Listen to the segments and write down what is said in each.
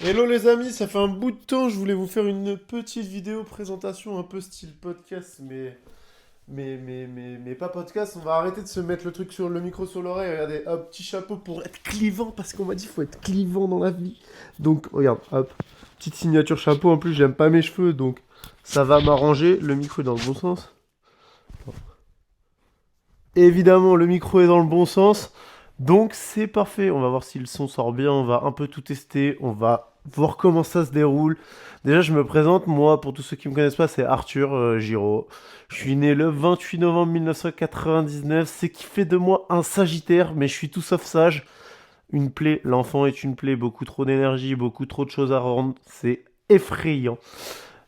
Hello les amis, ça fait un bout de temps, je voulais vous faire une petite vidéo présentation un peu style podcast, mais pas podcast, on va arrêter de se mettre le micro sur l'oreille, regardez, hop, petit chapeau pour être clivant, parce qu'on m'a dit faut être clivant dans la vie. Donc regarde, hop, petite signature chapeau, en plus j'aime pas mes cheveux, donc ça va m'arranger, le micro est dans le bon sens. Évidemment, le micro est dans le bon sens. Donc c'est parfait. On va voir si le son sort bien. On va un peu tout tester. On va voir comment ça se déroule. Déjà, je me présente. Moi, pour tous ceux qui me connaissent pas, c'est Arthur Giraud. Je suis né le 28 novembre 1999. C'est qui fait de moi un Sagittaire, mais je suis tout sauf sage. Une plaie. L'enfant est une plaie. Beaucoup trop d'énergie, beaucoup trop de choses à rendre. C'est effrayant.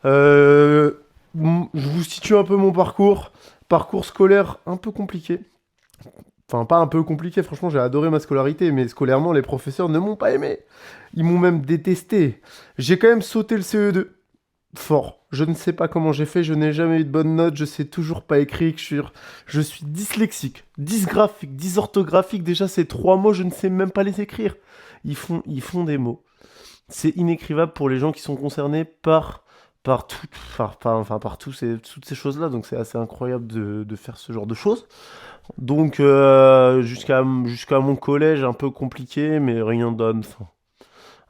Euh, je vous situe un peu mon parcours. Parcours scolaire un peu compliqué. Enfin, pas un peu compliqué, franchement, j'ai adoré ma scolarité, mais scolairement, les professeurs ne m'ont pas aimé. Ils m'ont même détesté. J'ai quand même sauté le CE2. Fort. Je ne sais pas comment j'ai fait, je n'ai jamais eu de bonnes notes, je sais toujours pas écrire, je suis dyslexique, dysgraphique, dysorthographique. Déjà, ces trois mots, je ne sais même pas les écrire. Ils font des mots. C'est inécrivable pour les gens qui sont concernés par toutes ces choses-là. Donc, c'est assez incroyable de faire ce genre de choses. Donc jusqu'à mon collège un peu compliqué, mais rien donne. Enfin,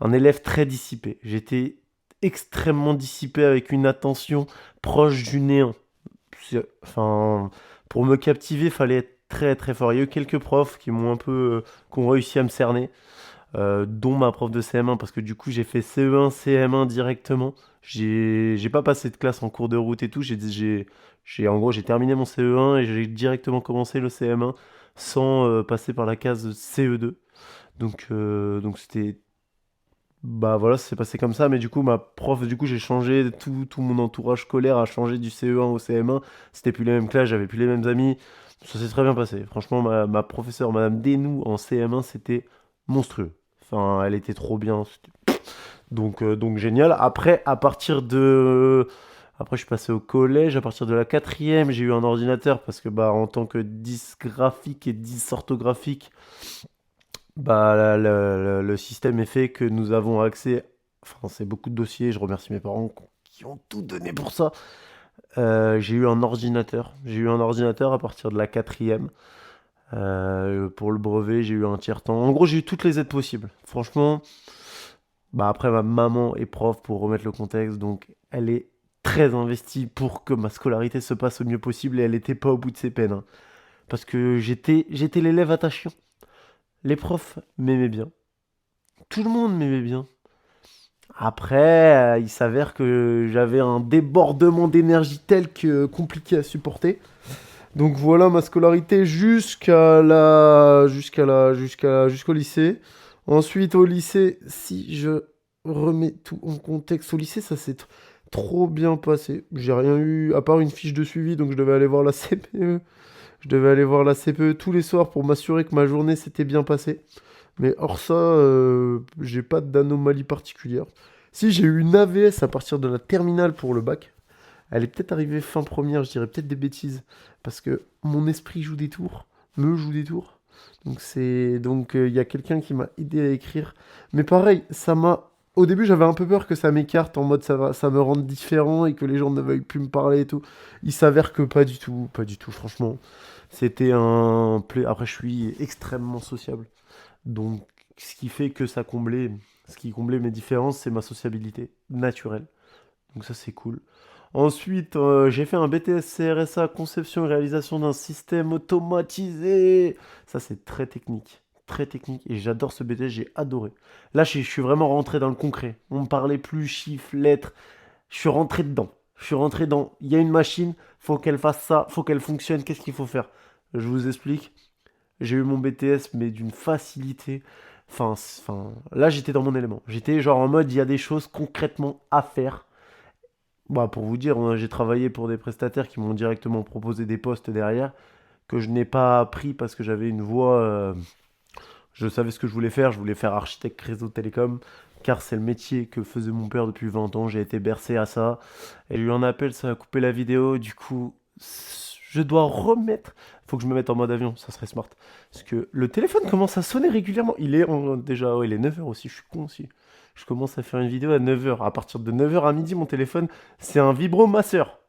un élève très dissipé. J'étais extrêmement dissipé avec une attention proche du néant. Enfin, pour me captiver, fallait être très très fort. Il y a eu quelques profs qui m'ont un peu, qui ont réussi à me cerner, dont ma prof de CM1, parce que du coup j'ai fait CE1, CM1 directement. J'ai pas passé de classe en cours de route et tout. En gros, j'ai terminé mon CE1 et j'ai directement commencé le CM1 sans passer par la case CE2. Donc c'était, bah voilà, ça s'est passé comme ça. Mais du coup, ma prof, du coup, j'ai changé, tout mon entourage scolaire a changé du CE1 au CM1. C'était plus les mêmes classes, j'avais plus les mêmes amis. Ça s'est très bien passé. Franchement, ma professeure, Madame Denou, en CM1, c'était monstrueux. Enfin, elle était trop bien. Donc génial. Après, après, je suis passé au collège. À partir de la quatrième, j'ai eu un ordinateur parce que, bah, en tant que dysgraphique et dysorthographique, bah, le système est fait que nous avons accès. Enfin, c'est beaucoup de dossiers. Je remercie mes parents qui ont tout donné pour ça. J'ai eu un ordinateur. J'ai eu un ordinateur à partir de la quatrième. Pour le brevet, j'ai eu un tiers-temps. En gros, j'ai eu toutes les aides possibles. Franchement, bah après, ma maman est prof pour remettre le contexte, donc elle est très investie pour que ma scolarité se passe au mieux possible et elle n'était pas au bout de ses peines, hein. Parce que j'étais l'élève attachant. Les profs m'aimaient bien. Tout le monde m'aimait bien. Après, il s'avère que j'avais un débordement d'énergie tel que compliqué à supporter. Donc voilà ma scolarité jusqu'au lycée. Ensuite au lycée, si je remets tout en contexte, au lycée ça s'est trop bien passé. J'ai rien eu à part une fiche de suivi, donc je devais aller voir la CPE. Je devais aller voir la CPE tous les soirs pour m'assurer que ma journée s'était bien passée. Mais hors ça, j'ai pas d'anomalie particulière. Si j'ai eu une AVS à partir de la terminale pour le bac, elle est peut-être arrivée fin première, je dirais peut-être des bêtises. Parce que mon esprit joue des tours, me joue des tours. Donc il y a quelqu'un qui m'a aidé à écrire. Mais pareil, ça m'a. Au début, j'avais un peu peur que ça m'écarte en mode ça me rende différent et que les gens ne veuillent plus me parler et tout. Il s'avère que pas du tout, pas du tout, franchement. C'était un. Après, je suis extrêmement sociable. Donc, ce qui comblait mes différences, c'est ma sociabilité naturelle. Donc ça, c'est cool. Ensuite, j'ai fait un BTS CRSA, conception et réalisation d'un système automatisé. Ça, c'est très technique. Très technique. Et j'adore ce BTS, j'ai adoré. Là, je suis vraiment rentré dans le concret. On me parlait plus chiffres, lettres. Je suis rentré dedans. Je suis rentré dans. Il y a une machine, faut qu'elle fasse ça, faut qu'elle fonctionne, qu'est-ce qu'il faut faire? Je vous explique. J'ai eu mon BTS, mais d'une facilité. Là, j'étais dans mon élément. J'étais genre en mode, il y a des choses concrètement à faire. Bah, pour vous dire, hein, j'ai travaillé pour des prestataires qui m'ont directement proposé des postes derrière, que je n'ai pas pris parce que j'avais une voie. Je savais ce que je voulais faire architecte réseau télécom, car c'est le métier que faisait mon père depuis 20 ans. J'ai été bercé à ça. Et j'ai eu un appel, ça a coupé la vidéo. Du coup, je dois remettre. Faut que je me mette en mode avion, ça serait smart. Parce que le téléphone commence à sonner régulièrement. Déjà, ouais, il est 9h aussi, je suis con aussi. Je commence à faire une vidéo à 9h. À partir de 9h à midi, mon téléphone, c'est un vibromasseur.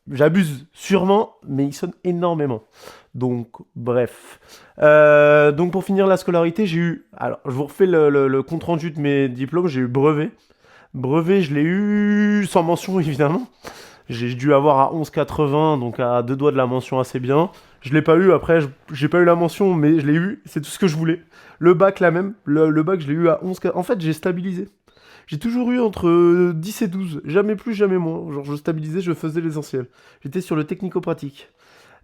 J'abuse sûrement, mais il sonne énormément. Donc, bref. Donc, pour finir la scolarité, j'ai eu. Alors, je vous refais le compte-rendu de mes diplômes. J'ai eu brevet. Brevet, je l'ai eu sans mention, évidemment. J'ai dû avoir à 11,80, donc à deux doigts de la mention assez bien. Je l'ai pas eu, après, j'ai pas eu la mention, mais je l'ai eu. C'est tout ce que je voulais. Le bac, là même. Le bac, je l'ai eu à 11. En fait, j'ai stabilisé. J'ai toujours eu entre 10 et 12, jamais plus, jamais moins. Genre, je stabilisais, je faisais l'essentiel. J'étais sur le technico-pratique.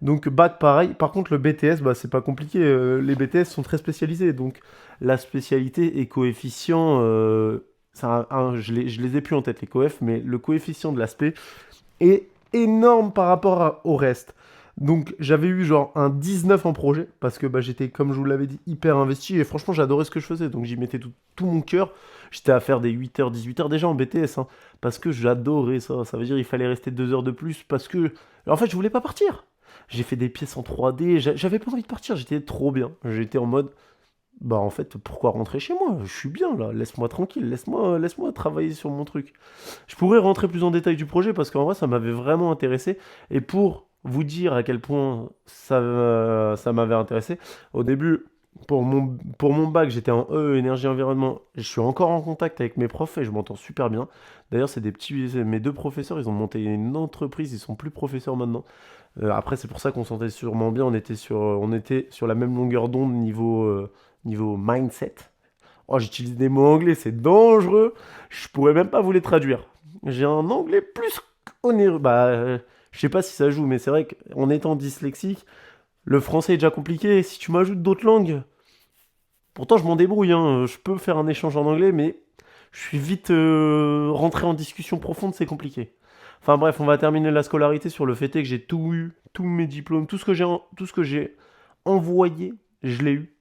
Donc, bac, pareil. Par contre, le BTS, bah, c'est pas compliqué. Les BTS sont très spécialisés. Donc, la spécialité et coefficient, je les ai plus en tête, les coefs, mais le coefficient de l'aspect est énorme par rapport au reste. Donc j'avais eu genre un 19 en projet, parce que bah, j'étais, comme je vous l'avais dit, hyper investi, et franchement j'adorais ce que je faisais, donc j'y mettais tout mon cœur. J'étais à faire des 8h, 18h déjà en BTS, hein, parce que j'adorais ça. Ça veut dire il fallait rester 2 heures de plus, parce que... En fait je voulais pas partir. J'ai fait des pièces en 3D, j'avais pas envie de partir, j'étais trop bien. J'étais en mode, bah en fait, pourquoi rentrer chez moi? Je suis bien là, laisse-moi tranquille, laisse-moi travailler sur mon truc. Je pourrais rentrer plus en détail du projet parce qu'en vrai, ça m'avait vraiment intéressé. Et pour vous dire à quel point ça m'avait intéressé, au début, pour mon bac, j'étais en E, énergie environnement. Je suis encore en contact avec mes profs et je m'entends super bien. D'ailleurs, mes deux professeurs, ils ont monté une entreprise, ils sont plus professeurs maintenant. Après, c'est pour ça qu'on sentait sûrement bien, on était sur la même longueur d'onde niveau mindset. Oh, j'utilise des mots anglais, c'est dangereux. Je pourrais même pas vous les traduire. J'ai un anglais plus onéreux. Bah, je sais pas si ça joue, mais c'est vrai qu'en étant dyslexique, le français est déjà compliqué. Si tu m'ajoutes d'autres langues, pourtant je m'en débrouille, hein. Je peux faire un échange en anglais, mais je suis vite rentré en discussion profonde, c'est compliqué. Enfin bref, on va terminer la scolarité sur le fait est que j'ai tout eu, tous mes diplômes, tout ce que j'ai envoyé, je l'ai eu.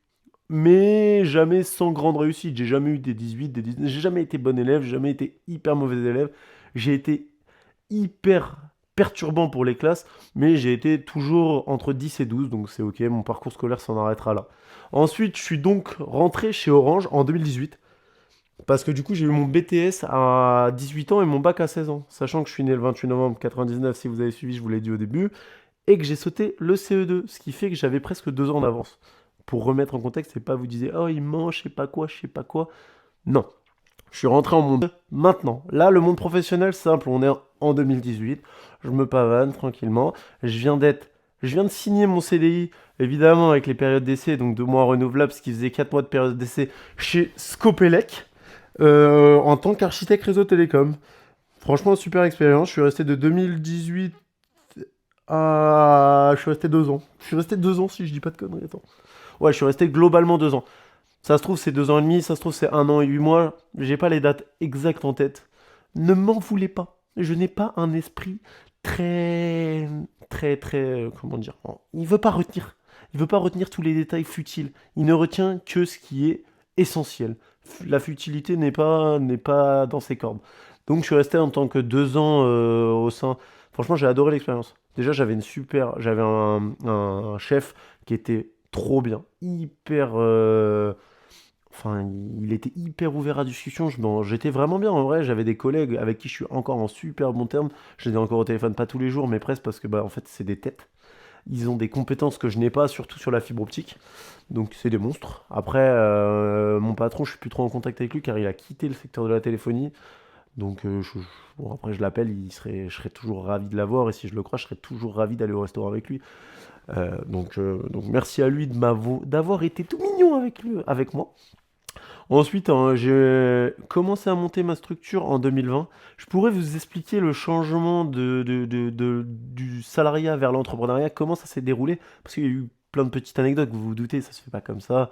Mais jamais sans grande réussite. J'ai jamais eu des 18, des 19. J'ai jamais été bon élève, j'ai jamais été hyper mauvais élève. J'ai été hyper perturbant pour les classes, mais j'ai été toujours entre 10 et 12, donc c'est ok, mon parcours scolaire s'en arrêtera là. Ensuite, je suis donc rentré chez Orange en 2018, parce que du coup j'ai eu mon BTS à 18 ans et mon bac à 16 ans, sachant que je suis né le 28 novembre 99, si vous avez suivi, je vous l'ai dit au début, et que j'ai sauté le CE2, ce qui fait que j'avais presque 2 ans d'avance. Pour remettre en contexte, c'est pas vous disiez, oh il mange, je sais pas quoi, je sais pas quoi. Non, je suis rentré en monde maintenant. Là, le monde professionnel, simple, on est en 2018. Je me pavane tranquillement. Je viens d'être, je viens de signer mon CDI, évidemment avec les périodes d'essai, donc 2 mois renouvelables, ce qui faisait 4 mois de période d'essai chez Scopelec, en tant qu'architecte réseau télécom. Franchement, super expérience. Je suis resté de 2018 à... Je suis resté 2 ans. Je suis resté 2 ans si je dis pas de conneries. Attends. Ouais, je suis resté globalement 2 ans. Ça se trouve, c'est 2 ans et demi, ça se trouve, c'est 1 an et 8 mois. J'ai pas les dates exactes en tête. Ne m'en voulez pas. Je n'ai pas un esprit très, comment dire. Il veut pas retenir. Il veut pas retenir tous les détails futiles. Il ne retient que ce qui est essentiel. La futilité n'est pas dans ses cordes. Donc, je suis resté en tant que 2 ans au sein. Franchement, j'ai adoré l'expérience. Déjà, j'avais un chef qui était trop bien, enfin, il était hyper ouvert à discussion. J'étais vraiment bien en vrai. J'avais des collègues avec qui je suis encore en super bon terme. Je les ai encore au téléphone, pas tous les jours, mais presque parce que bah en fait c'est des têtes. Ils ont des compétences que je n'ai pas, surtout sur la fibre optique. Donc c'est des monstres. Après, mon patron, je suis plus trop en contact avec lui car il a quitté le secteur de la téléphonie. Donc bon, après je l'appelle, je serais toujours ravi de l'avoir et si je le crois, je serais toujours ravi d'aller au restaurant avec lui. Donc merci à lui d'avoir été tout mignon avec moi. Ensuite, hein, j'ai commencé à monter ma structure en 2020. Je pourrais vous expliquer le changement du salariat vers l'entrepreneuriat, comment ça s'est déroulé, parce qu'il y a eu plein de petites anecdotes, vous vous doutez, ça se fait pas comme ça.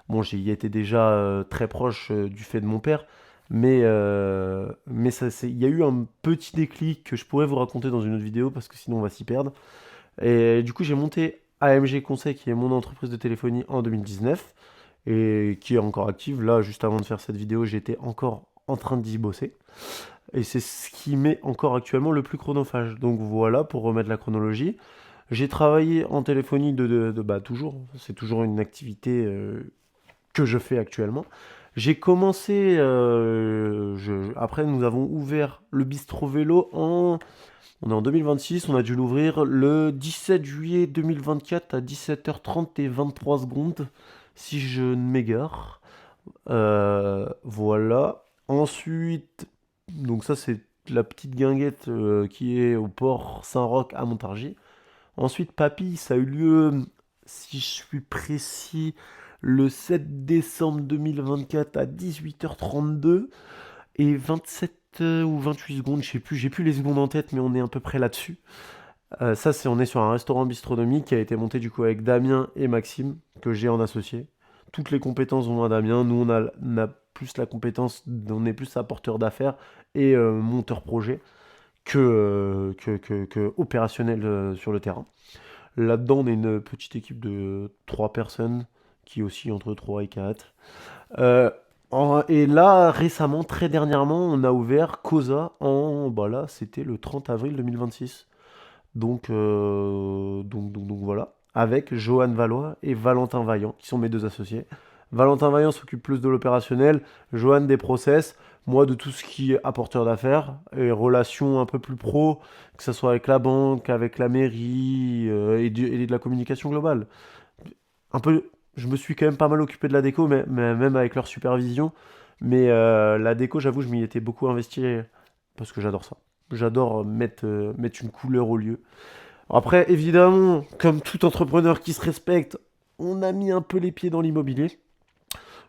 Bon, j'y étais déjà très proche du fait de mon père, mais il y a eu un petit déclic que je pourrais vous raconter dans une autre vidéo, parce que sinon on va s'y perdre. Et du coup, j'ai monté AMG Conseil, qui est mon entreprise de téléphonie, en 2019 et qui est encore active. Là, juste avant de faire cette vidéo, j'étais encore en train d'y bosser. Et c'est ce qui m'est encore actuellement le plus chronophage. Donc voilà, pour remettre la chronologie. J'ai travaillé en téléphonie bah, toujours. C'est toujours une activité que je fais actuellement. J'ai commencé, après nous avons ouvert le bistrot vélo on est en 2026, on a dû l'ouvrir le 17 juillet 2024 à 17h30 et 23 secondes, si je ne m'égare. Voilà. Ensuite, donc ça c'est la petite guinguette qui est au port Saint-Roch à Montargis. Ensuite, Papy, ça a eu lieu, si je suis précis, le 7 décembre 2024 à 18h32 et 27 ou 28 secondes, je sais plus, j'ai plus les secondes en tête, mais on est à peu près là-dessus. Ça, on est sur un restaurant bistronomique qui a été monté du coup avec Damien et Maxime, que j'ai en associé. Toutes les compétences vont à Damien. Nous, on a plus la compétence, on est plus apporteur d'affaires et monteur projet que opérationnel sur le terrain. Là-dedans, on est une petite équipe de 3 personnes qui oscille entre 3 et 4. Euh, et là, récemment, très dernièrement, on a ouvert Cosa bah là, c'était le 30 avril 2026. Donc voilà. Avec Johan Valois et Valentin Vaillant, qui sont mes deux associés. Valentin Vaillant s'occupe plus de l'opérationnel, Johan des process, moi de tout ce qui est apporteur d'affaires et relations un peu plus pro, que ce soit avec la banque, avec la mairie et de la communication globale. Un peu, je me suis quand même pas mal occupé de la déco, mais même avec leur supervision. Mais la déco, j'avoue, je m'y étais beaucoup investi parce que j'adore ça. J'adore mettre une couleur au lieu. Après, évidemment, comme tout entrepreneur qui se respecte, on a mis un peu les pieds dans l'immobilier.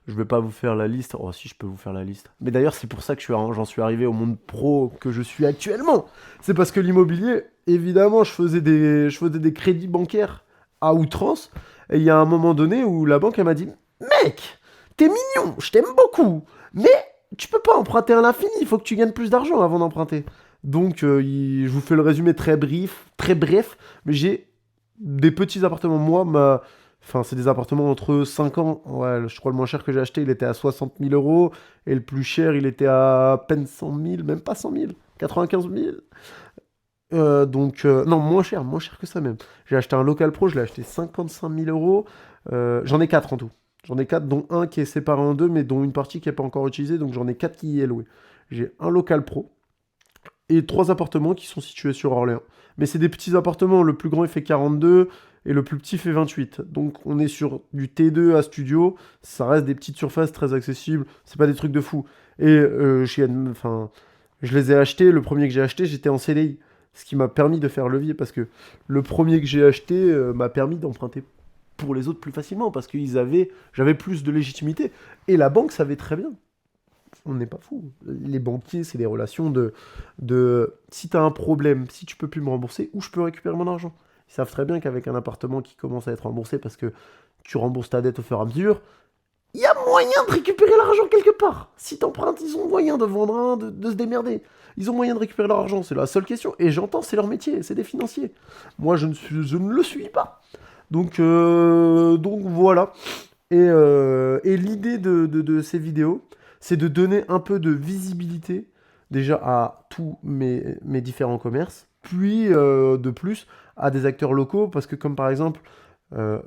Je vais pas vous faire la liste. Oh, si, je peux vous faire la liste. Mais d'ailleurs, c'est pour ça que j'en suis arrivé au monde pro que je suis actuellement. C'est parce que l'immobilier, évidemment, je faisais des crédits bancaires à outrance. Et il y a un moment donné où la banque, elle m'a dit: Mec, t'es mignon, je t'aime beaucoup. Mais tu peux pas emprunter à l'infini. Il faut que tu gagnes plus d'argent avant d'emprunter. Donc, je vous fais le résumé très bref. Mais j'ai des petits appartements. Enfin, c'est des appartements entre 5 ans. Ouais, je crois le moins cher que j'ai acheté, il était à 60 000 euros. Et le plus cher, il était à peine 100 000, même pas 100 000, 95 000. Non, moins cher que ça même. J'ai acheté un local pro, je l'ai acheté 55 000 euros. J'en ai 4 en tout. J'en ai 4, dont un qui est séparé en deux, mais dont une partie qui n'est pas encore utilisée. Donc j'en ai 4 qui y est loué. J'ai un local pro et 3 appartements qui sont situés sur Orléans. Mais c'est des petits appartements. Le plus grand, il fait 42 et le plus petit fait 28. Donc on est sur du T2 à studio. Ça reste des petites surfaces très accessibles. C'est pas des trucs de fou. Et enfin, je les ai achetés. Le premier que j'ai acheté, j'étais en CDI. Ce qui m'a permis de faire levier parce que le premier que j'ai acheté m'a permis d'emprunter pour les autres plus facilement parce que j'avais plus de légitimité. Et la banque savait très bien. On n'est pas fou. Les banquiers, c'est des relations si tu as un problème, si tu peux plus me rembourser, où je peux récupérer mon argent. Ils savent très bien qu'avec un appartement qui commence à être remboursé parce que tu rembourses ta dette au fur et à mesure, il y a moyen de récupérer l'argent quelque part. Si t'empruntes, ils ont moyen de vendre un, de se démerder. Ils ont moyen de récupérer leur argent, c'est la seule question. Et j'entends, c'est leur métier, c'est des financiers. Moi, je ne le suis pas. Donc voilà. Et l'idée de ces vidéos, c'est de donner un peu de visibilité déjà à tous mes différents commerces, puis de plus à des acteurs locaux, parce que comme par exemple, euh,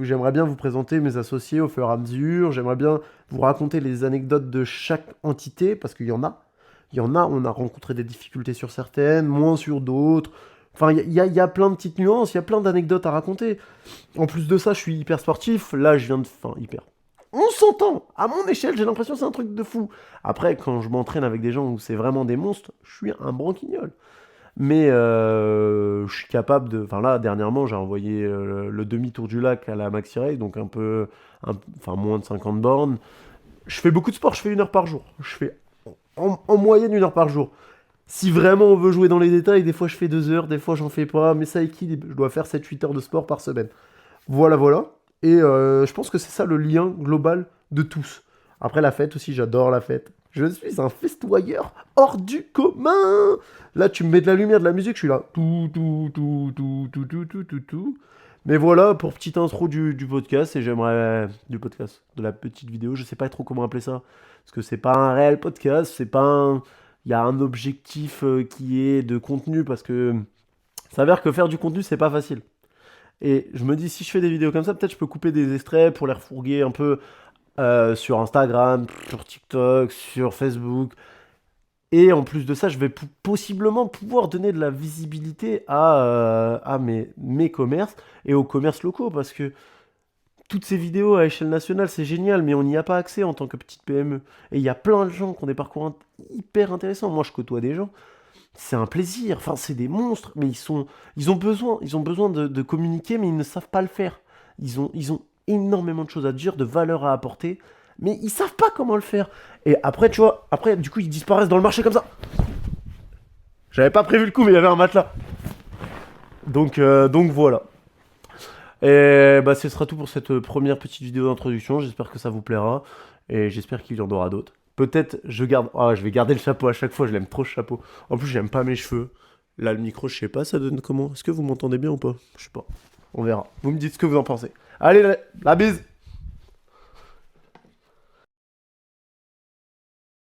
j'aimerais bien vous présenter mes associés au fur et à mesure, j'aimerais bien vous raconter les anecdotes de chaque entité, parce qu'il y en a. Il y en a, on a rencontré des difficultés sur certaines, moins sur d'autres. Enfin, il y a plein de petites nuances, il y a plein d'anecdotes à raconter. En plus de ça, je suis hyper sportif. Là, je viens de. Enfin, hyper. On s'entend. À mon échelle, j'ai l'impression que c'est un truc de fou. Après, quand je m'entraîne avec des gens où c'est vraiment des monstres, je suis un branquignol. Mais je suis capable de. Enfin, là, dernièrement, j'ai envoyé le demi-tour du lac à la Maxi Race, donc enfin, moins de 50 bornes. Je fais beaucoup de sport, je fais 1 heure par jour. Je fais en moyenne 1 heure par jour. Si vraiment on veut jouer dans les détails, des fois je fais 2 heures, des fois j'en fais pas, mais ça équilibre. Je dois faire 7-8 heures de sport par semaine. Voilà, voilà. Et je pense que c'est ça le lien global de tous. Après la fête aussi, j'adore la fête. Je suis un festoyeur hors du commun. Là, tu me mets de la lumière, de la musique, je suis là. Tout, tout, tout, tout, tout, tout, tout, tout, tout. Mais voilà pour petite intro du podcast. Et j'aimerais. Du podcast, de la petite vidéo. Je sais pas trop comment appeler ça. Parce que c'est pas un réel podcast, c'est pas un. il y a un objectif qui est de contenu, parce que ça s'avère que faire du contenu, c'est pas facile. Et je me dis, si je fais des vidéos comme ça, peut-être je peux couper des extraits pour les refourguer un peu sur Instagram, sur TikTok, sur Facebook. Et en plus de ça, je vais possiblement pouvoir donner de la visibilité à mes commerces et aux commerces locaux, parce que toutes ces vidéos à échelle nationale, c'est génial, mais on n'y a pas accès en tant que petite PME. Et il y a plein de gens qui ont des parcours hyper intéressants. Moi, je côtoie des gens, c'est un plaisir. Enfin, c'est des monstres, mais ils ont besoin de communiquer, mais ils ne savent pas le faire. Ils ont énormément de choses à dire, de valeur à apporter, mais ils savent pas comment le faire. Et après, tu vois, après, du coup, ils disparaissent dans le marché comme ça. J'avais pas prévu le coup, mais il y avait un matelas. Donc voilà. Et bah, ce sera tout pour cette première petite vidéo d'introduction. J'espère que ça vous plaira. Et j'espère qu'il y en aura d'autres. Peut-être je garde. Ah, je vais garder le chapeau à chaque fois. Je l'aime trop, ce chapeau. En plus, j'aime pas mes cheveux. Là, le micro, je sais pas, ça donne comment? Est-ce que vous m'entendez bien ou pas? Je sais pas. On verra. Vous me dites ce que vous en pensez. Allez, la bise!